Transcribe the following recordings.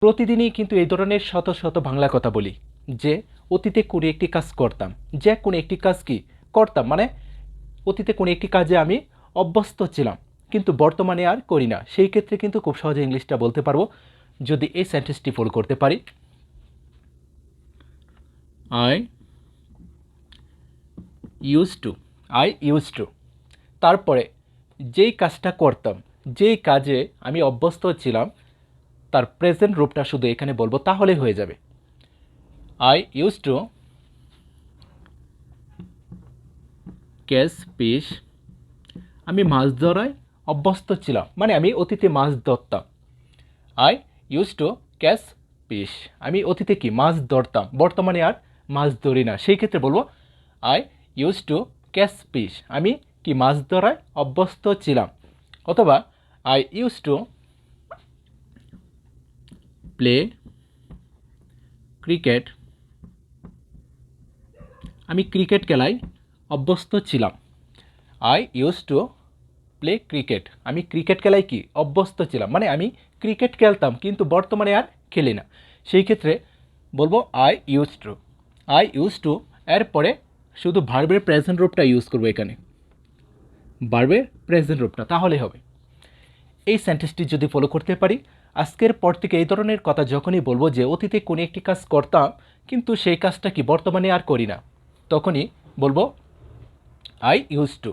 প্রতিদিনই কিন্তু এই ধরনের শত শত বাংলা কথা বলি যে অতীতে কোনো একটি কাজ করতাম, যে কোনো একটি কাজ কি করতাম, মানে অতীতে কোনো একটি কাজে আমি অভ্যস্ত ছিলাম কিন্তু বর্তমানে আর করি না। সেই ক্ষেত্রে কিন্তু খুব সহজে ইংলিশটা বলতে পারবো যদি এই সেন্টেন্সটি ফলো করতে পারি। আই ইউজ টু তারপরে যেই কাজটা করতাম, যেই কাজে আমি অভ্যস্ত ছিলাম তার প্রেজেন্ট রূপটা শুধু এখানে বলবো তাহলেই হয়ে যাবে। I use to catch fish. আমি মাছ ধরায় অভ্যস্ত ছিলাম, মানে আমি অতীতে মাছ ধরতাম। I use to catch fish. আমি অতীতে কি মাছ ধরতাম, বর্তমানে আর মাছ ধরি না। সেই ক্ষেত্রে বলবো I use to catch fish. আমি কি মাছ ধরায় অভ্যস্ত ছিলাম। অথবা I use to play cricket. আমি ক্রিকেট খেলায় অভ্যস্ত ছিলাম। I use to play cricket. আমি ক্রিকেট খেলায় কি অভ্যস্ত ছিলাম, মানে আমি ক্রিকেট খেলতাম কিন্তু বর্তমানে আর খেলি না। সেই ক্ষেত্রে বলবো আই ইউজ টু এরপরে শুধু ভার্বের প্রেজেন্ট রূপটা ইউজ করবো এখানে, ভার্বের প্রেজেন্ট রূপটা, তাহলে হবে। এই সেন্টেন্সটি যদি ফলো করতে পারি, আজকের পর থেকে এই ধরনের কথা যখনই বলবো যে অতীতে কোনো একটি কাজ করতাম কিন্তু সেই কাজটা কি বর্তমানে আর করি না, তখনই বলবো আই ইউজ টু।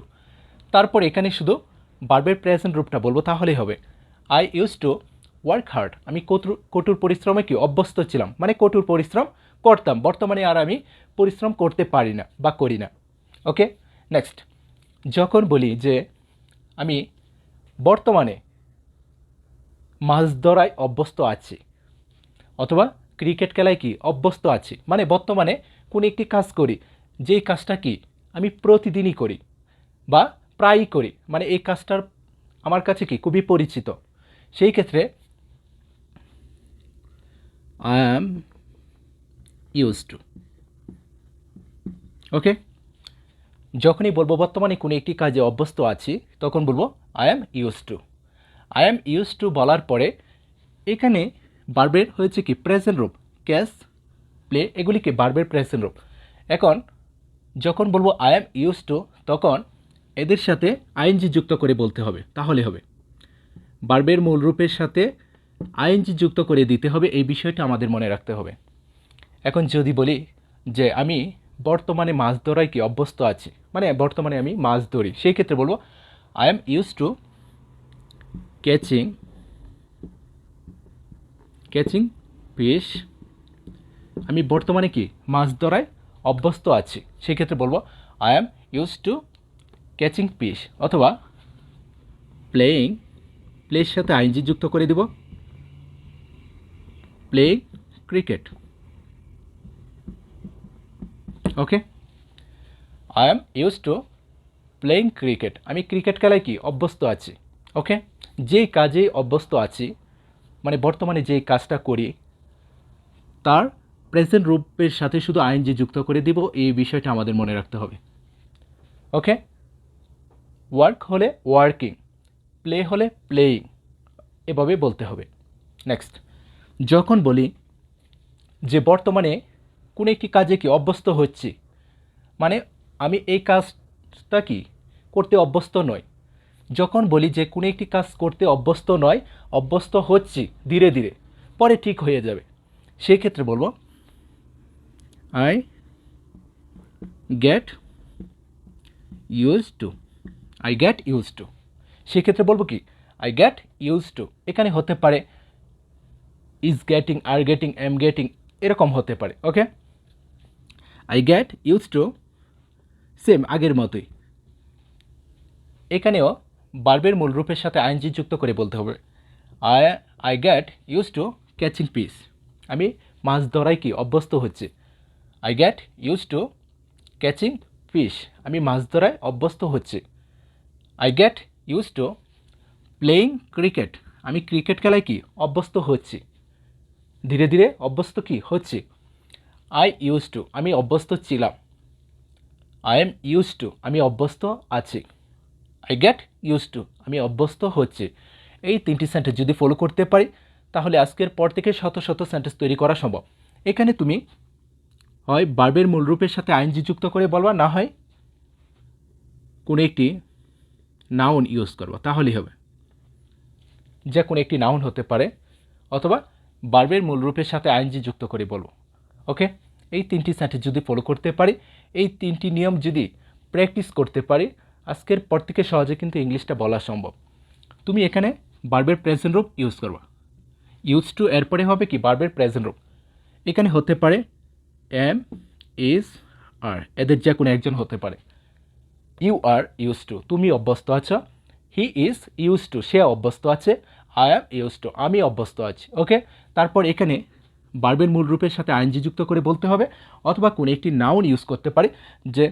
তারপর এখানে শুধু ভার্বের প্রেজেন্ট রূপটা বলবো তাহলেই হবে। I use to work hard. আমি কঠোর পরিশ্রমে কি অভ্যস্ত ছিলাম, মানে কঠোর পরিশ্রম করতাম, বর্তমানে আর আমি পরিশ্রম করতে পারি না বা করি না। ওকে, নেক্সট। যখন বলি যে আমি বর্তমানে মাছ ধরায় অভ্যস্ত আছি অথবা ক্রিকেট খেলায় কি অভ্যস্ত আছি, মানে বর্তমানে কোনো একটি কাজ করি, যেই কাজটা কি আমি প্রতিদিনই করি বা প্রায়ই করি, মানে এই কাজটার আমার কাছে কি খুবই পরিচিত। সেই ক্ষেত্রে আই অ্যাম ইউজ টু। ওকে, যখনই বলবো বর্তমানে কোনো একটি কাজে অভ্যস্ত আছি তখন বলবো আই অ্যাম ইউজ টু বলার পরে এখানে ভার্বের হয়েছে কি প্রেজেন্ট রূপ, ক্যাচ, প্লে, এগুলি কি ভার্বের প্রেজেন্ট রূপ। এখন যখন বলবো আই অ্যাম ইউজ টু তখন এদের সাথে আইএনজি যুক্ত করে বলতে হবে, তাহলে হবে। ভার্বের মূল রূপের সাথে আইএনজি যুক্ত করে দিতে হবে, এই বিষয়টা আমাদের মনে রাখতে হবে। এখন যদি বলি যে আমি বর্তমানে মাছ ধরায় কি অভ্যস্ত আছি, মানে বর্তমানে আমি মাছ ধরি, সেই ক্ষেত্রে বলবো I am use to catching fish. আমি বর্তমানে কি মাছ ধরায় অভ্যস্ত আছি, সেই ক্ষেত্রে বলবো I am use to catching fish. অথবা প্লের সাথে আইএনজি যুক্ত করে দিব, playing cricket. Okay, I am use to playing cricket. আমি ক্রিকেট খেলায় কি অভ্যস্ত আছি। ওকে, যেই কাজে অভ্যস্ত আছি, মানে বর্তমানে যেই কাজটা করি তার প্রেজেন্ট রূপের সাথে শুধু আইএনজি যুক্ত করে দিব, এই বিষয়টা আমাদের মনে রাখতে হবে। ওকে, ওয়ার্ক হলে ওয়ার্কিং, প্লে হলে প্লেয়িং, এভাবে বলতে হবে। নেক্সট, যখন বলি যে বর্তমানে কোনো একটি কাজে কি অভ্যস্ত হচ্ছি, মানে আমি এই কাজটা কি করতে অভ্যস্ত নই। যখন বলি যে কোনো একটি কাজ করতে অভ্যস্ত নয়, অভ্যস্ত হচ্ছি ধীরে ধীরে, পরে ঠিক হয়ে যাবে, সেই ক্ষেত্রে বলবো আই গেট ইউজ টু। সেক্ষেত্রে বলবো কি আই গেট ইউজ টু। এখানে হতে পারে is getting, are getting, am getting, এরকম হতে পারে। Okay, I get use to, same আগের মতোই, এখানেও ভার্বের মূল রূপের সাথে আইএনজি যুক্ত করে বলতে হবে। I get use to catching fish. আমি মাছ ধরায় কি অভ্যস্ত হচ্ছে। I get use to catching fish. আমি মাছ ধরায় অভ্যস্ত হচ্ছে। I get use to playing cricket. আমি ক্রিকেট খেলায় কি অভ্যস্ত হচ্ছি, ধীরে ধীরে অভ্যস্ত কি হচ্ছি। আই ইউজ টু, আমি অভ্যস্ত ছিলাম। আই এম ইউজ টু, আমি অভ্যস্ত আছি। আই গেট ইউজ টু, আমি অভ্যস্ত হচ্ছি। এই তিনটি সেন্টেন্স যদি ফলো করতে পারি তাহলে আজকের পর থেকে শত শত সেন্টেন্স তৈরি করা সম্ভব। এখানে তুমি হয় ভার্বের মূল রূপের সাথে আইএনজি যুক্ত করে বলবা, না হয় কোনো একটি নাউন ইউজ করবা, তাহলেই হবে। যে কোনো একটি নাউন হতে পারে অথবা ভার্বের মূল রূপের সাথে আইএনজি যুক্ত করে বলবো। ওকে, এই 3টি সেন্টেন্স যদি ফলো করতে পারি, এই 3টি নিয়ম যদি প্র্যাকটিস করতে পারি, আজকের পর থেকে সহজে কিন্তু ইংলিশটা বলা সম্ভব। তুমি এখানে ভার্বের প্রেজেন্ট রূপ ইউজ করবা। ইউজ টু এরপরে হবে কি ভার্বের প্রেজেন্ট রূপ। এখানে হতে পারে এম, ইজ, আর, এদের যে কোনো একজন হতে পারে। ইউ আর ইউজ টু, তুমি অভ্যস্ত আছো। হি ইজ ইউজ টু, সে অভ্যস্ত আছে। আই অ্যাম ইউজ টু, আমি অভ্যস্ত আছি। ওকে, তারপর এখানে ভার্বের মূল রূপের সাথে আইএনজি যুক্ত করে বলতে হবে, অথবা কোনো একটি নাউন ইউজ করতে পারি, যে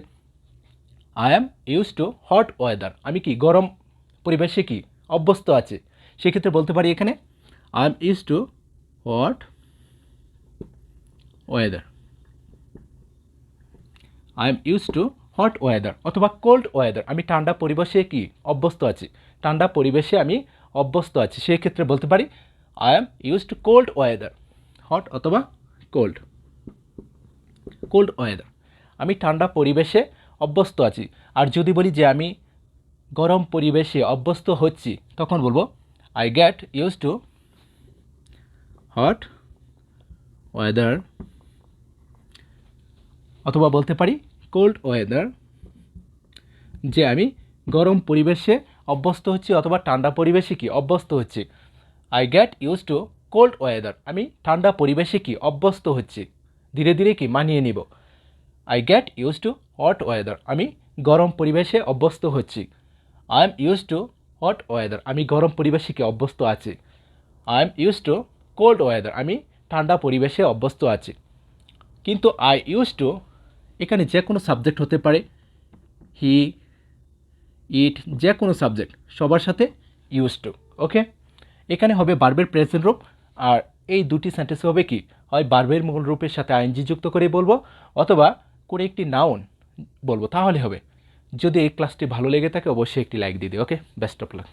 I am use too hot weather, আমি কি গরম পরিবেশে কি অভ্যস্ত আছে। সেক্ষেত্রে বলতে পারি এখানে I am use too hot weather, I am use too hot weather, অথবা কোল্ড ওয়েদার, আমি ঠান্ডা পরিবেশে কি অভ্যস্ত আছি, ঠান্ডা পরিবেশে আমি অভ্যস্ত আছি। সেই ক্ষেত্রে বলতে পারি I am use to cold weather, hot অথবা কোল্ড, কোল্ড ওয়েদার, আমি ঠান্ডা পরিবেশে অভ্যস্ত আছি। আর যদি বলি যে আমি গরম পরিবেশে অভ্যস্ত হচ্ছি, তখন বলবো I get use too hot weather, অথবা বলতে পারি কোল্ড ওয়েদার, যে আমি গরম পরিবেশে অভ্যস্ত হচ্ছি অথবা ঠান্ডা পরিবেশে কি অভ্যস্ত হচ্ছি। I get use two cold weather, আমি ঠান্ডা পরিবেশে কি অভ্যস্ত হচ্ছি, ধীরে ধীরে কি মানিয়ে নিব। I get use too hot weather, আমি গরম পরিবেশে অভ্যস্ত হচ্ছি। I am use too hot weather, আমি গরম পরিবেশে কি অভ্যস্ত আছি। I am use to cold weather, আমি ঠান্ডা পরিবেশে অভ্যস্ত আছি। কিন্তু আই ইউজ টু এখানে যে কোনো সাবজেক্ট হতে পারে, হি, ইট, যে কোনো সাবজেক্ট সবার সাথে ইউজ টু। ওকে, এখানে হবে ভার্বের প্রেজেন্ট রূপ, আর এই দুটি সেন্টেন্স হবে কি হয় ভার্বের মূল রূপের সাথে আইএনজি যুক্ত করে বলবো, অথবা কোনো একটি নাউন বলবো, তাহলে হবে। যদি এই ক্লাসটি ভালো লেগে থাকে অবশ্যই একটি লাইক দিয়ে দিও। ওকে, বেস্ট অফ লাক।